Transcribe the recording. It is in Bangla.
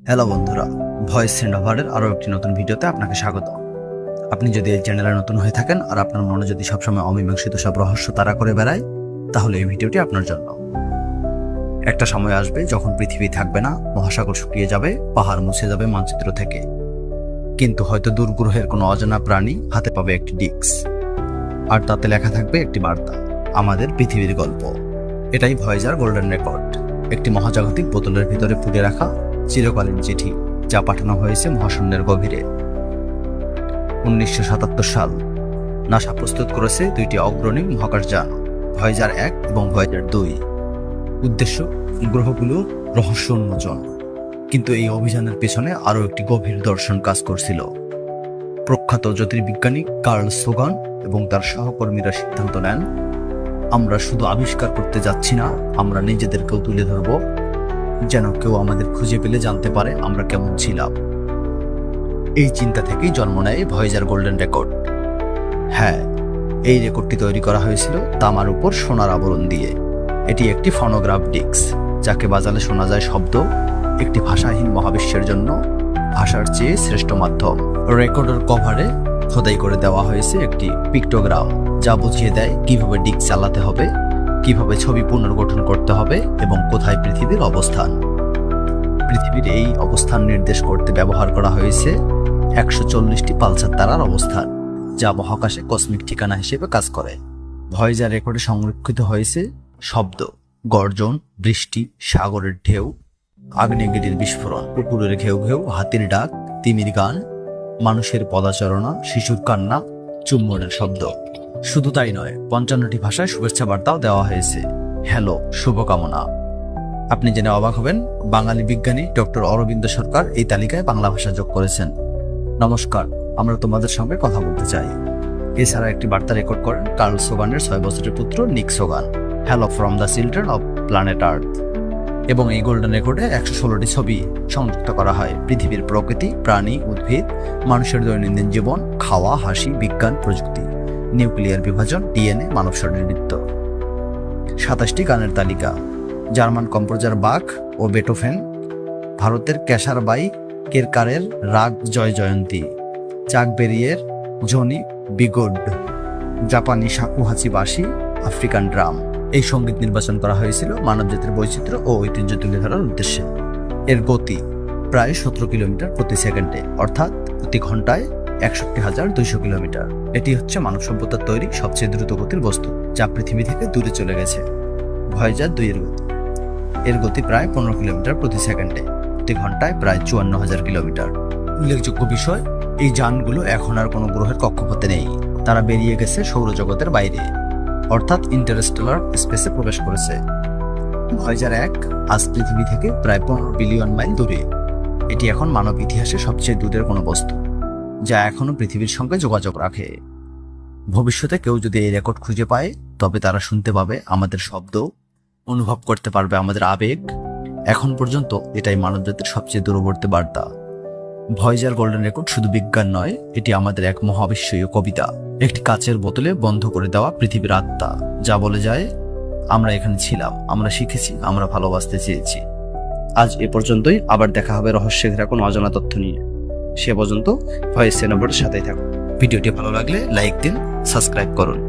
হ্যালো বন্ধুরা, ভয়েস সেন্ড ওভারের আরও একটি নতুন ভিডিওতে আপনাকে স্বাগত। আপনি যদি এই চ্যানেলে নতুন হয়ে থাকেন আর আপনার মনে যদি সবসময় অমীমাংসিত সব রহস্য তাড়া করে বেড়ায়, তাহলে এই ভিডিওটি আপনার জন্য। একটা সময় আসবে যখন পৃথিবী থাকবে না, মহাসাগর শুকিয়ে যাবে, পাহাড় মুছে যাবে মানচিত্র থেকে, কিন্তু হয়তো দূরগ্রহের কোনো অজানা প্রাণী হাতে পাবে একটি ডিস্ক, আর তাতে লেখা থাকবে একটি বার্তা, আমাদের পৃথিবীর গল্প। এটাই ভয়েজার গোল্ডেন রেকর্ড, একটি মহাজাগতিক বোতলের ভিতরে পুড়ে রাখা চিরকালীন চিঠি, যা পাঠানো হয়েছে মহাশূন্যের গভীরে। 1977 সাল নাসা প্রস্তুত করেছে দুইটি অগ্রণী মহাকাশযান, ভয়েজার 1 এবং ভয়েজার 2। উদ্দেশ্য গ্রহগুলোর রহস্য উন্মোচন। কিন্তু এই অভিযানের পেছনে আরও একটি গভীর দর্শন কাজ করছিল। প্রখ্যাত জ্যোতির্বিজ্ঞানী কার্ল সোগান এবং তার সহকর্মীরা সিদ্ধান্ত নেন, আমরা শুধু আবিষ্কার করতে যাচ্ছি না, আমরা নিজেদেরকেও তুলে ধরব, যেন কেউ আমাদের খুঁজে পেলে জানতে পারে আমরা কেমন ছিলাম। এই চিন্তা থেকেই জন্ম নেয় ভয়েজার গোল্ডেন রেকর্ড। হ্যাঁ, এই রেকর্ডটি তৈরি করা হয়েছিল তামার উপর সোনার আবরণ দিয়ে। এটি একটি ফনোগ্রাফ ডিস্ক, যাকে বাজালে শোনা যায় শব্দ, একটি ভাষাহীন মহাবিশ্বের জন্য ভাষার চেয়ে শ্রেষ্ঠ মাধ্যম। রেকর্ডের কভারে খোদাই করে দেওয়া হয়েছে একটি পিক্টোগ্রাম, যা বুঝিয়ে দেয় কিভাবে ডিস্ক চালাতে হবে, কিভাবে ছবি পুনর্গঠন করতে হবে এবং কোথায় পৃথিবীর অবস্থান। পৃথিবীর এই অবস্থান নির্দেশ করতে ব্যবহার করা হয়েছে 140টি পালসার তারার অবস্থান, যা মহাকাশে কসমিক ঠিকানা হিসেবে কাজ করে। ভয়েজার রেকর্ডে সংরক্ষিত হয়েছে শব্দ, গর্জন, বৃষ্টি, সাগরের ঢেউ, আগ্নেয়গিরির বিস্ফোরণ, পুকুরের ঘেউ ঘেউ, হাতির ডাক, তিমির গান, মানুষের পদাচারণা, শিশুর কান্না, চুম্বনের শব্দ। শুধু তাই নয়, 55টি ভাষায় শুভেচ্ছা বার্তাও দেওয়া হয়েছে। হ্যালো, শুভকামনা। আপনি জেনে অবাক হবেন, বাঙালি বিজ্ঞানী ডক্টর অরবিন্দ সরকার এই তালিকায় বাংলা ভাষা যোগ করেছেন। নমস্কার, আমরা তোমাদের সঙ্গে কথা বলতে চাই। এছাড়া একটি বার্তা রেকর্ড করেন কার্ল সোগানের 6 বছরের পুত্র Nick Sagan, hello from the children of planet Earth. এবং এই গোল্ডেন রেকর্ডে 116টি ছবি সংযুক্ত করা হয়, পৃথিবীর প্রকৃতি, প্রাণী, উদ্ভিদ, মানুষের দৈনন্দিন জীবন, খাওয়া, হাসি, বিজ্ঞান, প্রযুক্তি, নিউক্লিয়ার বিভাজন, ডিএনএ, মানব শারীরবৃত্ত। 27টি গানের তালিকা, জার্মান কম্পোজার বাখ ও বেটোফেন, ভারতের ক্যাশার বাই কেরকারের রাগ জয় জয়ন্তী, চাক বেরিয়ের জনি বিগুড, জাপানি শাকুহাচি বাসি, আফ্রিকান ড্রাম। এই সঙ্গীত নির্বাচন করা হয়েছিল মানবজাতির বৈচিত্র্য ও ঐতিহ্য তুলে ধরার উদ্দেশ্যে। এর গতি প্রায় 17 কিলোমিটার প্রতি সেকেন্ডে, অর্থাৎ প্রতি ঘন্টায় 61,200 কিলোমিটার। এটি হচ্ছে মানব সভ্যতার তৈরি সবচেয়ে দ্রুত গতির বস্তু, যা পৃথিবী থেকে দূরে চলে গেছে। ভয়েজার 2 এর গতি, এর গতি প্রায় 15 কিলোমিটার প্রতি সেকেন্ডে, প্রতি ঘন্টায় প্রায় 54,000 কিলোমিটার। উল্লেখযোগ্য বিষয়, এই যানগুলো এখন আর কোনো গ্রহের কক্ষপথে নেই, তারা বেরিয়ে গেছে সৌরজগতের বাইরে, অর্থাৎ ইন্টারস্টেলার স্পেসে প্রবেশ করেছে। ভয়েজার 1 আজ পৃথিবী থেকে প্রায় 15 বিলিয়ন মাইল দূরে। এটি এখন মানব ইতিহাসে সবচেয়ে দূরের কোনো বস্তু, যা এখনো পৃথিবীর সঙ্গে যোগাযোগ রাখে। ভবিষ্যতে কেউ যদি এই রেকর্ড খুঁজে পায়, তবে তারা শুনতে পাবে আমাদের শব্দ, অনুভব করতে পারবে আমাদের আবেগ। এখন পর্যন্ত এটাই মানবজাতির সবচেয়ে দূরবর্তী বার্তা। ভয়েজার গোল্ডেন রেকর্ড শুধু বিজ্ঞান নয়, এটি আমাদের এক মহাবিশ্বীয় কবিতা, একটি কাচের বোতলে বন্ধ করে দেওয়া পৃথিবীর আত্মা, যা বলে যায়, আমরা এখানে ছিলাম, আমরা শিখেছি, আমরা ভালোবাসতে চেয়েছি। আজ এ পর্যন্তই, আবার দেখা হবে রহস্যে ঘেরা কোনো অজানা তথ্য নিয়ে। সে পর্যন্ত ভয়েস সেন্ড ওভারের সাথেই থাকুন। ভিডিওটি ভালো লাগলে লাইক দিন, সাবস্ক্রাইব করুন।